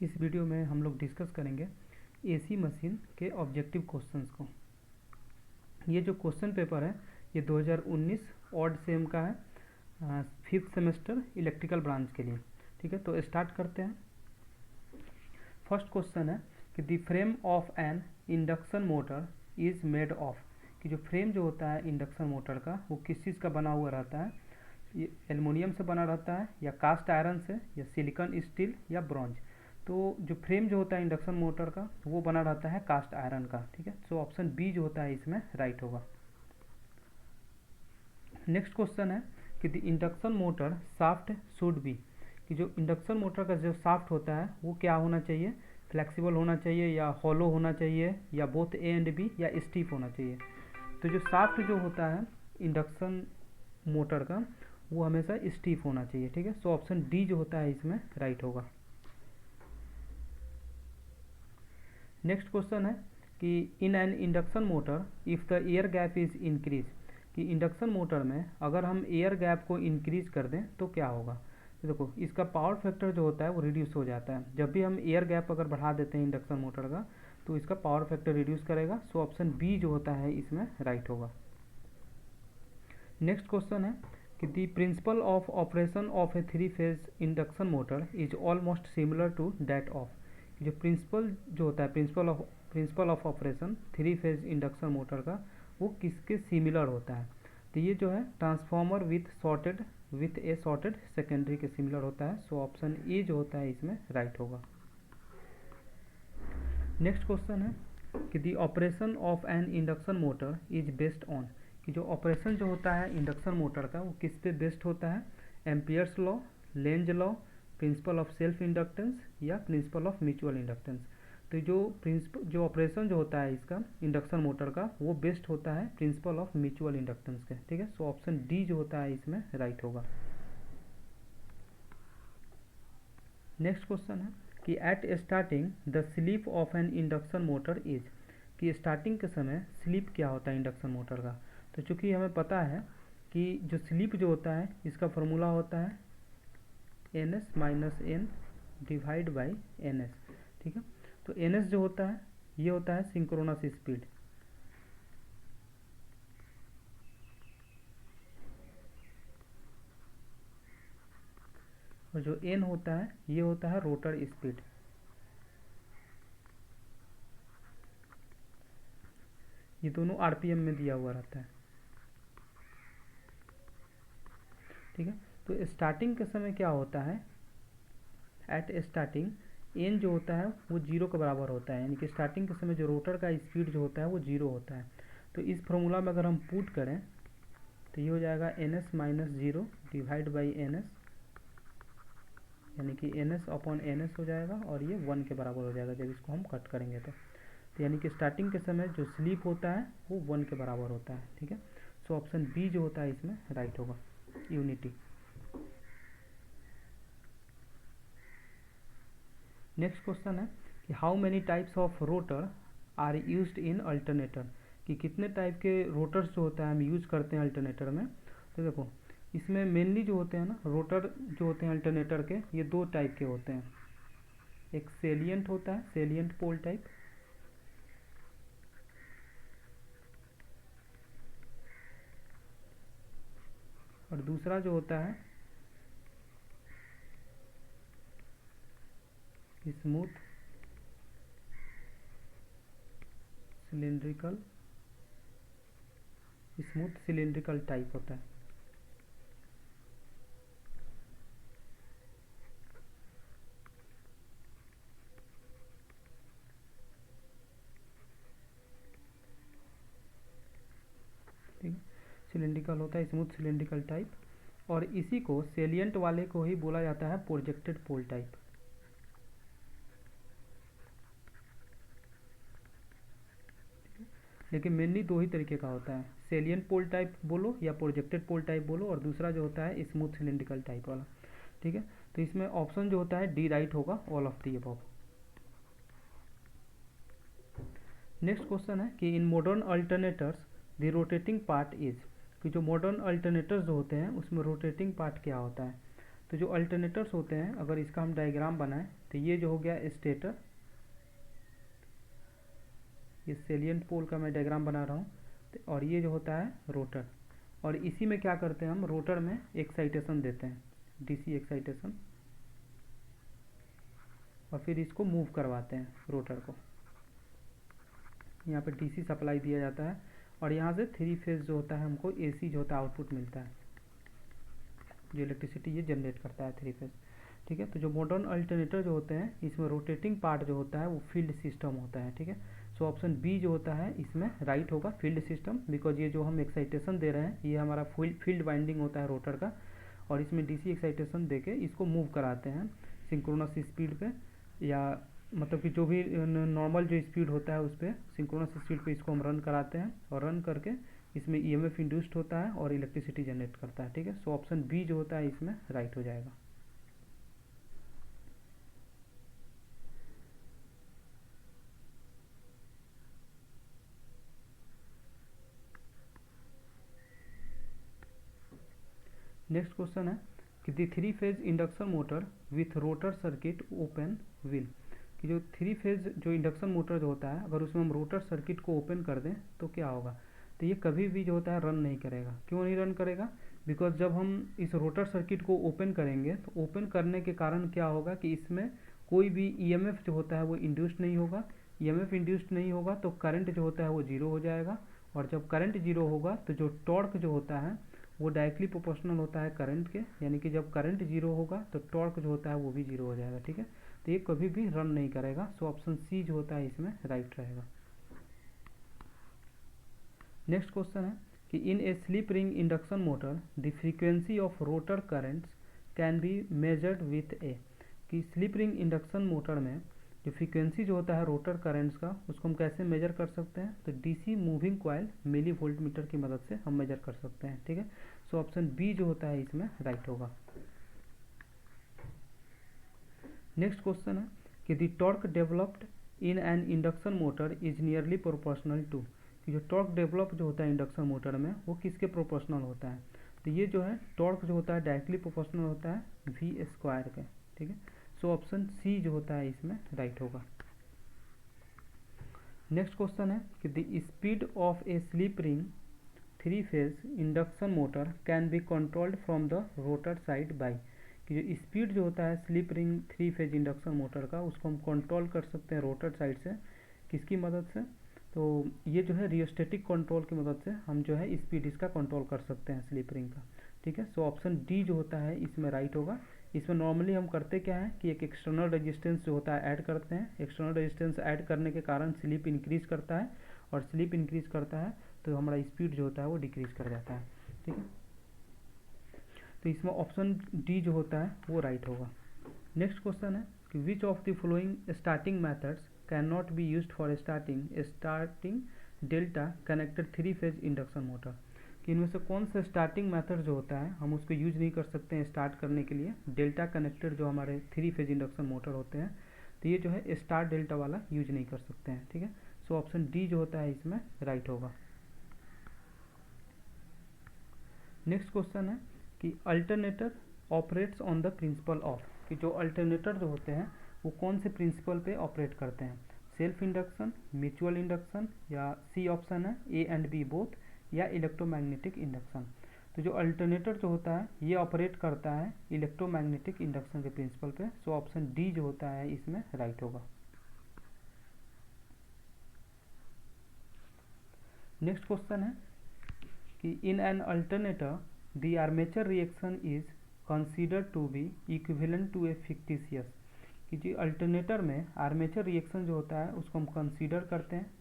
इस वीडियो में हम लोग डिस्कस करेंगे एसी मशीन के ऑब्जेक्टिव क्वेश्चंस को। ये जो क्वेश्चन पेपर है ये 2019 ऑड सेम का है, 5th सेमेस्टर इलेक्ट्रिकल ब्रांच के लिए। ठीक है, तो स्टार्ट करते हैं। फर्स्ट क्वेश्चन है कि the frame of an induction motor is made of, कि जो फ्रेम जो होता है इंडक्शन मोटर का वो किस चीज़ का बना हुआ रहता है। ये एल्युमिनियम से बना रहता है या कास्ट आयरन से या सिलिकॉन स्टील या ब्रॉन्ज। तो जो फ्रेम जो होता है इंडक्शन मोटर का वो बना रहता है कास्ट आयरन का। ठीक है, सो ऑप्शन बी जो होता है इसमें राइट होगा। नेक्स्ट क्वेश्चन है कि the induction motor shaft should be, कि जो इंडक्शन मोटर का जो शाफ्ट होता है वो क्या होना चाहिए, फ्लेक्सिबल होना चाहिए या हॉलो होना चाहिए या बोथ ए एंड बी या स्टीफ होना चाहिए। तो जो शाफ्ट जो होता है इंडक्शन मोटर का वो हमेशा स्टीफ होना चाहिए। ठीक है, सो ऑप्शन डी जो होता है इसमें राइट होगा। नेक्स्ट क्वेश्चन है कि in an induction motor if the air gap is increase, कि इंडक्शन मोटर में अगर हम एयर गैप को इंक्रीज कर दें तो क्या होगा। तो देखो इसका पावर फैक्टर जो होता है वो रिड्यूस हो जाता है। जब भी हम एयर गैप अगर बढ़ा देते हैं इंडक्शन मोटर का तो इसका पावर फैक्टर रिड्यूस करेगा। सो ऑप्शन बी जो होता है इसमें राइट होगा। नेक्स्ट क्वेश्चन है कि the principle of operation of a 3 phase induction motor is almost similar to that of, जो प्रिंसिपल जो होता है principle of operation 3 phase induction motor का वो किसके सिमिलर होता है। तो ये जो है transformer with A shorted secondary के सिमिलर होता है। सो ऑप्शन ए जो होता है इसमें राइट होगा। नेक्स्ट क्वेश्चन है कि the operation of an induction motor is based on, कि जो ऑपरेशन जो होता है इंडक्शन मोटर का वो किस पे बेस्ड होता है, Ampere's law, Lenz law, principle of self inductance या प्रिंसिपल ऑफ म्यूचुअल इंडक्टेंस। तो जो ऑपरेशन जो होता है इसका इंडक्शन मोटर का वो बेस्ड होता है प्रिंसिपल ऑफ म्यूचुअल इंडक्टेंस के। ठीक है, सो ऑप्शन डी जो होता है इसमें राइट होगा। नेक्स्ट क्वेश्चन है कि at starting the slip of an induction motor is, कि स्टार्टिंग के समय स्लीप क्या होता है इंडक्शन मोटर का। तो चूंकि हमें पता है कि जो स्लीप जो होता है इसका फॉर्मूला होता है NS minus N divide by NS। ठीक है, तो NS जो होता है ये होता है सिंक्रोनस स्पीड, और जो N होता है ये होता है रोटर स्पीड। ये दोनों RPM में दिया हुआ रहता है। ठीक है, तो स्टार्टिंग के समय क्या होता है, एट स्टार्टिंग एन जो होता है वो 0 के बराबर होता है, यानी कि स्टार्टिंग के समय जो रोटर का स्पीड जो होता है वो 0 होता है। तो इस फॉर्मूला में अगर हम पुट करें तो ये हो जाएगा NS minus 0 divide by NS, यानी कि NS अपॉन NS हो जाएगा और ये 1 के बराबर हो जाएगा जब इसको हम कट करेंगे तो यानी कि स्टार्टिंग के समय जो स्लीप होता है वो 1 के बराबर होता है। ठीक है, सो ऑप्शन बी जो होता है इसमें राइट होगा, यूनिटी। नेक्स्ट क्वेश्चन है कि how many types of rotor are used in alternator, कि कितने टाइप के रोटर्स जो होता है हम यूज करते हैं अल्टरनेटर में। तो देखो इसमें मेनली जो होते हैं ना रोटर जो होते हैं अल्टरनेटर के ये 2 टाइप के होते हैं। एक सेलिएंट होता है, सेलिएंट पोल टाइप, और दूसरा जो होता है स्मूथ सिलिंड्रिकल टाइप होता है। ठीक है, सिलिंड्रिकल होता है स्मूथ सिलिंड्रिकल टाइप, और इसी को सेलिएंट वाले को ही बोला जाता है प्रोजेक्टेड पोल टाइप। लेकिन मेनली 2 ही तरीके का होता है, सेलिएंट पोल टाइप बोलो या प्रोजेक्टेड पोल टाइप बोलो, और दूसरा जो होता है स्मूथ सिलिंड्रिकल टाइप वाला। ठीक है, तो इसमें ऑप्शन जो होता है डी राइट होगा, all of the above. Next question है कि in modern alternators the rotating part is, कि जो मॉडर्न अल्टरनेटर्स जो होते हैं उसमें रोटेटिंग पार्ट क्या होता है। तो जो अल्टरनेटर्स होते हैं, अगर इसका हम डायग्राम बनाएं तो ये जो हो गया स्टेटर, ये सेलिएंट पोल का मैं डायग्राम बना रहा हूँ, और ये जो होता है रोटर। और इसी में क्या करते हैं हम, रोटर में एक्साइटेशन देते हैं, डीसी एक्साइटेशन, और फिर इसको मूव करवाते हैं रोटर को। यहाँ पे डीसी सप्लाई दिया जाता है और यहाँ से 3 फेज जो होता है हमको एसी जो होता है आउटपुट मिलता है, जो इलेक्ट्रिसिटी ये जनरेट करता है 3 फेज। ठीक है, तो जो मॉडर्न अल्टरनेटर जो होते हैं इसमें रोटेटिंग पार्ट जो होता है वो फील्ड सिस्टम होता है। ठीक है, सो ऑप्शन बी जो होता है इसमें राइट होगा, फील्ड सिस्टम, बिकॉज ये जो हम एक्साइटेशन दे रहे हैं ये हमारा फील्ड वाइंडिंग होता है रोटर का, और इसमें डीसी एक्साइटेशन देके इसको मूव कराते हैं सिंक्रोनस स्पीड पे, या मतलब कि जो भी नॉर्मल जो स्पीड होता है उस पर सिंक्रोनस स्पीड पे इसको हम रन कराते हैं, और रन करके इसमें ईएमएफ इंड्यूस्ड होता है और इलेक्ट्रिसिटी जनरेट करता है। ठीक है, सो ऑप्शन बी जो होता है इसमें राइट हो जाएगा। नेक्स्ट क्वेश्चन है कि दी 3 phase induction motor with rotor circuit open will, कि जो 3 फेज जो इंडक्शन मोटर जो होता है अगर उसमें हम रोटर सर्किट को ओपन कर दें तो क्या होगा, तो ये कभी भी जो होता है रन नहीं करेगा। क्यों नहीं रन करेगा, बिकॉज जब हम इस रोटर सर्किट को ओपन करेंगे तो ओपन करने के कारण क्या होगा कि इसमें कोई भी ईएमएफ जो होता है वो इंड्यूस्ड नहीं होगा। ईएमएफ इंड्यूस्ड नहीं होगा तो करंट जो होता है वो जीरो हो जाएगा, और जब करंट जीरो होगा तो जो टॉर्क जो होता है वो डायरेक्टली प्रोपोर्शनल होता है करंट के, यानी कि जब करंट जीरो होगा तो टॉर्क जो होता है वो भी जीरो हो जाएगा। ठीक है, तो ये कभी भी रन नहीं करेगा, सो ऑप्शन सी जो होता है इसमें राइट रहेगा। नेक्स्ट क्वेश्चन है कि in a slip ring induction motor the frequency of rotor currents can be measured with a, कि स्लिप रिंग इंडक्शन मोटर में जो फ्रीक्वेंसी जो होता है रोटर करंट्स का उसको हम कैसे मेजर कर सकते हैं, तो DC moving coil millivolt meter की मदद से हम मेजर कर सकते हैं। ठीक है, सो ऑप्शन बी जो होता है इसमें राइट होगा। नेक्स्ट क्वेश्चन है कि the torque developed in an induction motor is nearly proportional to, कि जो टॉर्क डेवलप जो होता है इंडक्शन मोटर में वो किसके प्रोपोर्शनल होता है, तो ये जो है टॉर्क जो होता है डायरेक्टली प्रोपोर्शनल होता है वी स्क्वायर के। ठीक है, सो ऑप्शन सी जो होता है इसमें राइट होगा। नेक्स्ट क्वेश्चन है कि the speed of A slip ring 3 phase induction motor can be controlled from the rotor side by, कि जो स्पीड जो होता है slip ring 3 phase induction motor का उसको हम कंट्रोल कर सकते हैं रोटर साइड से, किसकी मदद से, तो ये जो है रियोस्टेटिक कंट्रोल की मदद से हम जो है स्पीड इसका कंट्रोल कर सकते हैं स्लिप रिंग का। ठीक है, सो ऑप्शन डी जो होता है इसमें राइट होगा। इसमें नॉर्मली हम करते क्या है कि एक एक्सटर्नल रेजिस्टेंस जो होता है ऐड करते हैं, एक्सटर्नल रेजिस्टेंस ऐड करने के कारण स्लिप इंक्रीज करता है, और स्लिप इंक्रीज करता है तो हमारा स्पीड जो होता है वो डिक्रीज कर जाता है। ठीक है, तो इसमें ऑप्शन डी जो होता है वो राइट होगा। नेक्स्ट क्वेश्चन है कि which of the following starting methods can not be used for starting delta connected 3 phase induction motor, कि इनमें से कौन सा स्टार्टिंग मेथड जो होता है हम उसको यूज नहीं कर सकते हैं स्टार्ट करने के लिए डेल्टा कनेक्टेड जो हमारे 3 फेज इंडक्शन मोटर होते हैं, तो ये जो है स्टार डेल्टा वाला यूज नहीं कर सकते हैं। ठीक है, सो ऑप्शन डी जो होता है इसमें राइट होगा। नेक्स्ट क्वेश्चन है कि alternator operates on the principle of, कि जो अल्टरनेटर जो होते हैं वो कौन से प्रिंसिपल पे ऑपरेट करते हैं, सेल्फ इंडक्शन, म्यूचुअल इंडक्शन, या सी ऑप्शन है ए एंड बी बोथ, या इलेक्ट्रोमैग्नेटिक इंडक्शन। तो जो अल्टरनेटर जो होता है ये ऑपरेट करता है इलेक्ट्रोमैग्नेटिक इंडक्शन के प्रिंसिपल पे, सो ऑप्शन डी जो होता है इसमें राइट होगा। नेक्स्ट क्वेश्चन है कि in an alternator the armature reaction is considered to be equivalent to a fictitious, कि जो अल्टरनेटर में आर्मेचर रिएक्शन जो होता है उसको हम कंसीडर करते हैं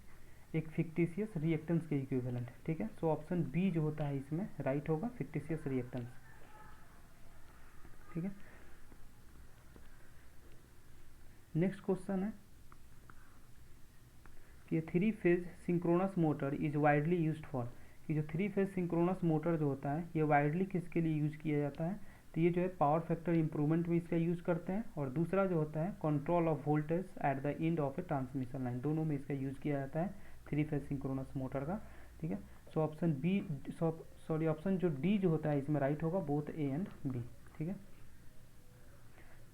एक फिक्टिशियस रिएक्टेंस के इक्विवेलेंट। ठीक है, सो ऑप्शन बी जो होता है इसमें राइट होगा, फिक्टिशियस रिएक्टेंस। ठीक है, नेक्स्ट क्वेश्चन है कि 3 phase synchronous motor is widely used for, कि जो 3 फेज सिंक्रोनस मोटर जो होता है ये वाइडली किसके लिए यूज किया जाता है, तो ये जो है पावर फैक्टर इंप्रूवमेंट में इसका यूज करते हैं, और दूसरा जो होता है control of voltage at the end of A transmission line, दोनों में इसका यूज किया जाता है 3 फेज सिंक्रोनस मोटर का। ठीक है, सो ऑप्शन बी ऑप्शन जो डी जो होता है इसमें राइट होगा, बोथ ए एंड बी। ठीक है,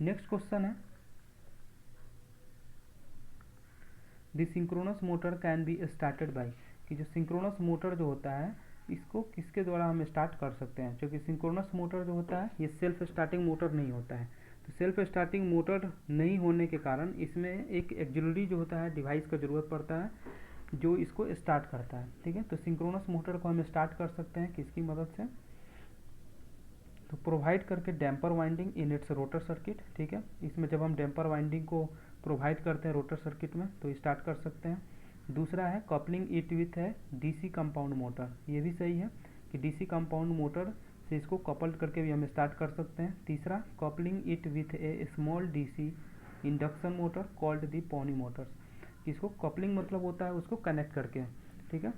नेक्स्ट क्वेश्चन है, the synchronous motor can be started by, कि जो सिंक्रोनस मोटर जो होता है इसको किसके द्वारा हम स्टार्ट कर सकते हैं, क्योंकि सिंक्रोनस मोटर जो होता है ये सेल्फ स्टार्टिंग मोटर नहीं होता है। तो सेल्फ स्टार्टिंग मोटर नहीं होने के कारण इसमें एक एक्सिलरी जो होता है डिवाइस का ज़रूरत पड़ता है जो इसको स्टार्ट करता है। ठीक है, तो सिंक्रोनस मोटर को हम स्टार्ट कर सकते हैं किसकी मदद से, तो प्रोवाइड करके damper winding in its rotor circuit. ठीक है, इसमें जब हम डैम्पर वाइंडिंग को प्रोवाइड करते हैं रोटर सर्किट में तो स्टार्ट कर सकते हैं। दूसरा है कपलिंग इट विथ है डीसी कंपाउंड मोटर, ये भी सही है कि डीसी कंपाउंड मोटर से इसको कपल्ड करके भी हम स्टार्ट कर सकते हैं। तीसरा coupling it with A small DC induction motor called the pony Motors, इसको कपलिंग मतलब होता है उसको कनेक्ट करके। ठीक है,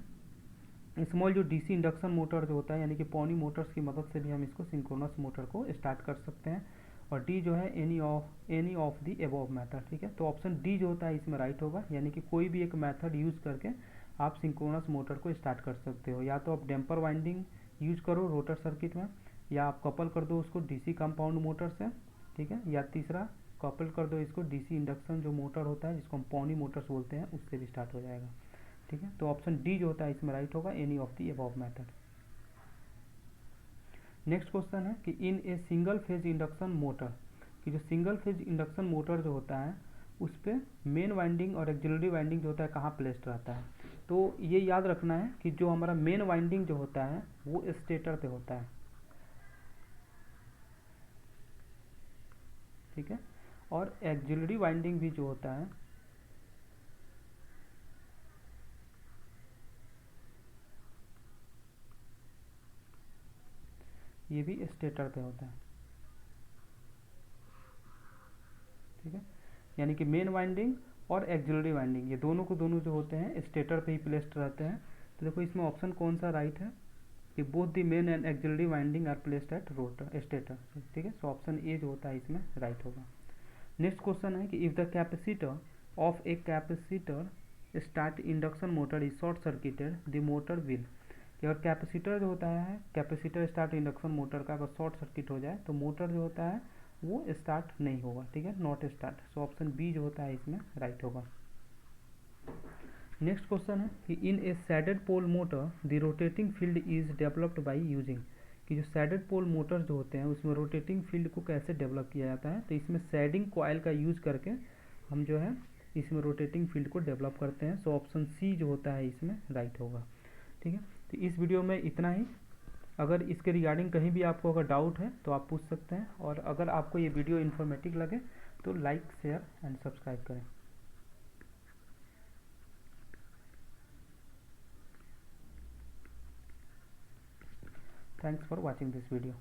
स्मॉल जो डीसी इंडक्शन मोटर जो होता है यानी कि पॉनी मोटर्स की मदद से भी हम इसको सिंक्रोनस मोटर को स्टार्ट कर सकते हैं। और डी जो है any of the above method. ठीक है, तो ऑप्शन डी जो होता है इसमें राइट होगा, यानी कि कोई भी एक मेथड यूज करके आप सिंक्रोनस मोटर को स्टार्ट कर सकते हो। या तो आप डैम्पर वाइंडिंग यूज करो रोटर सर्किट में, या आप कपल कर दो उसको डीसी कंपाउंड मोटर से। ठीक है, या तीसरा कपल कर दो इसको डीसी इंडक्शन जो मोटर होता है जिसको हम पॉनी मोटर्स बोलते हैं उससे भी स्टार्ट हो जाएगा। ठीक है, तो ऑप्शन डी जो होता है इसमें राइट होगा, any of the above method. Next question है कि in a single phase induction motor, कि जो सिंगल फेज इंडक्शन मोटर जो होता है उस पर मेन वाइंडिंग और एक्सिलरी वाइंडिंग जो होता है कहाँ प्लेस्ड रहता है। तो ये याद रखना है कि जो हमारा मेन वाइंडिंग जो होता है वो स्टेटर पे होता है। ठीक है, और एक्सिलरी वाइंडिंग भी जो होता है ये भी स्टेटर पे होता है। ठीक है, यानी कि मेन वाइंडिंग और एक्सिलरी वाइंडिंग ये दोनों को दोनों जो होते हैं स्टेटर पे ही प्लेस्ड रहते हैं। तो देखो इसमें ऑप्शन कौन सा राइट है कि both the main and auxiliary winding are placed at rotor stator. ठीक है, सो ऑप्शन ए जो होता है इसमें राइट होगा। नेक्स्ट क्वेश्चन है कि if the capacitor of a capacitor start induction motor is short circuited the motor will, कि अगर कैपेसिटर जो होता है कैपेसिटर स्टार्ट इंडक्शन मोटर का अगर शॉर्ट सर्किट हो जाए तो मोटर जो होता है वो स्टार्ट नहीं होगा। ठीक है, not start. So option B जो होता है इसमें राइट होगा। नेक्स्ट क्वेश्चन है कि in a shaded pole motor the rotating field is developed by using, कि जो सैडेड पोल मोटर जो होते हैं उसमें रोटेटिंग फील्ड को कैसे डेवलप किया जाता है। तो इसमें सैडिंग कॉयल का यूज करके हम जो है इसमें रोटेटिंग फील्ड को डेवलप करते हैं। सो ऑप्शन सी जो होता है इसमें राइट होगा। ठीक है, तो इस वीडियो में इतना ही। अगर इसके रिगार्डिंग कहीं भी आपको अगर डाउट है तो आप पूछ सकते हैं, और अगर आपको ये वीडियो इन्फॉर्मेटिव लगे तो लाइक शेयर एंड सब्सक्राइब करें। Thanks for watching this video.